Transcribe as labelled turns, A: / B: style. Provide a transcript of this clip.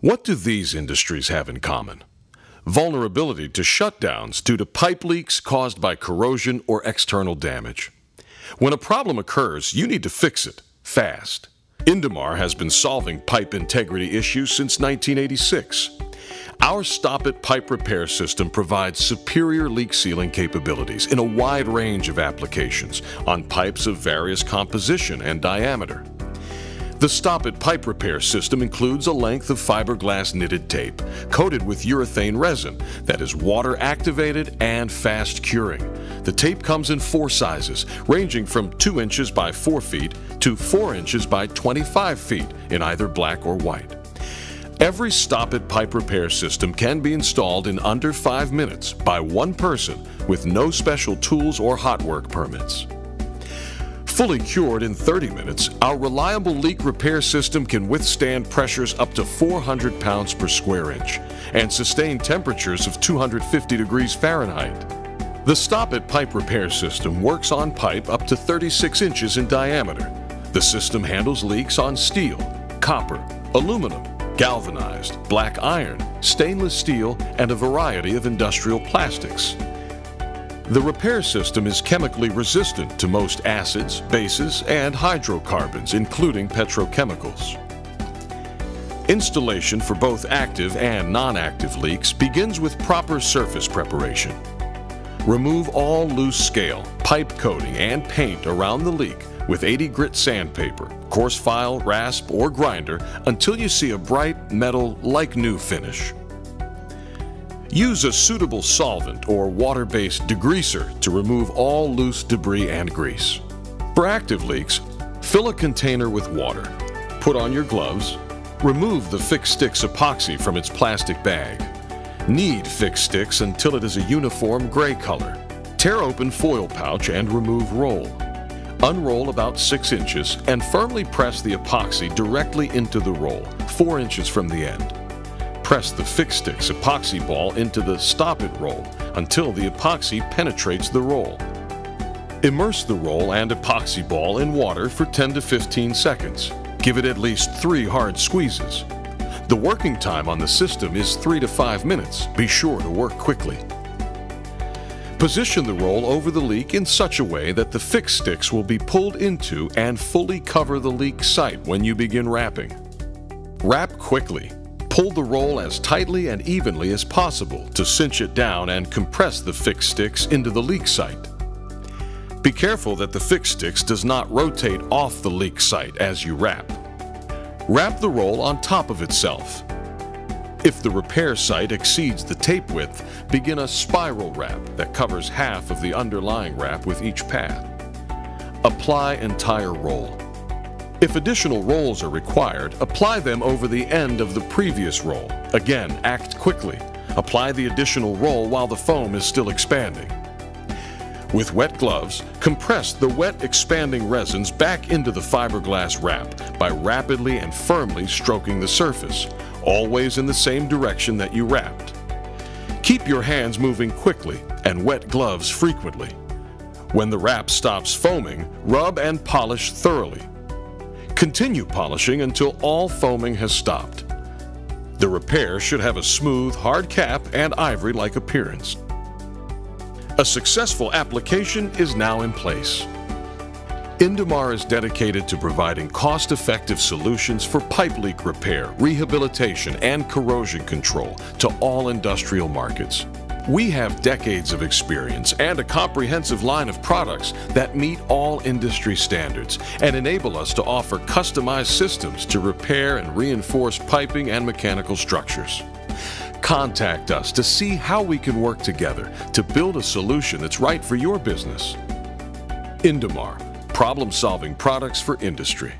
A: What do these industries have in common? Vulnerability to shutdowns due to pipe leaks caused by corrosion or external damage. When a problem occurs, you need to fix it fast. Indamar has been solving pipe integrity issues since 1986. Our Stop-It pipe repair system provides superior leak sealing capabilities in a wide range of applications on pipes of various composition and diameter. The Stop-It pipe repair system includes a length of fiberglass knitted tape coated with urethane resin that is water activated and fast curing. The tape comes in 4 sizes, ranging from 2 inches by 4 feet to 4 inches by 25 feet in either black or white. Every Stop-It pipe repair system can be installed in under 5 minutes by one person with no special tools or hot work permits. Fully cured in 30 minutes, our reliable leak repair system can withstand pressures up to 400 pounds per square inch and sustain temperatures of 250 degrees Fahrenheit. The Stop-It pipe repair system works on pipe up to 36 inches in diameter. The system handles leaks on steel, copper, aluminum, galvanized, black iron, stainless steel, and a variety of industrial plastics. The repair system is chemically resistant to most acids, bases, and hydrocarbons, including petrochemicals. Installation for both active and non-active leaks begins with proper surface preparation. Remove all loose scale, pipe coating, and paint around the leak with 80 grit sandpaper, coarse file, rasp, or grinder until you see a bright metal like new finish. Use a suitable solvent or water-based degreaser to remove all loose debris and grease. For active leaks, fill a container with water. Put on your gloves. Remove the Fix Stix epoxy from its plastic bag. Knead Fix Stix until it is a uniform gray color. Tear open foil pouch and remove roll. Unroll about 6 inches and firmly press the epoxy directly into the roll, 4 inches from the end. Press the Fix Stix epoxy ball into the Stop-It roll until the epoxy penetrates the roll. Immerse the roll and epoxy ball in water for 10 to 15 seconds. Give it at least 3 hard squeezes. The working time on the system is 3 to 5 minutes. Be sure to work quickly. Position the roll over the leak in such a way that the Fix Stix will be pulled into and fully cover the leak site when you begin wrapping. Wrap quickly. Pull the roll as tightly and evenly as possible to cinch it down and compress the Fix Stix into the leak site. Be careful that the Fix Stix does not rotate off the leak site as you wrap. Wrap the roll on top of itself. If the repair site exceeds the tape width, begin a spiral wrap that covers half of the underlying wrap with each pad. Apply entire roll. If additional rolls are required, apply them over the end of the previous roll. Again, act quickly. Apply the additional roll while the foam is still expanding. With wet gloves, compress the wet expanding resins back into the fiberglass wrap by rapidly and firmly stroking the surface, always in the same direction that you wrapped. Keep your hands moving quickly and wet gloves frequently. When the wrap stops foaming, rub and polish thoroughly. Continue polishing until all foaming has stopped. The repair should have a smooth, hard cap and ivory-like appearance. A successful application is now in place. Indamar is dedicated to providing cost-effective solutions for pipe leak repair, rehabilitation, and corrosion control to all industrial markets. We have decades of experience and a comprehensive line of products that meet all industry standards and enable us to offer customized systems to repair and reinforce piping and mechanical structures. Contact us to see how we can work together to build a solution that's right for your business. Indamar, problem-solving products for industry.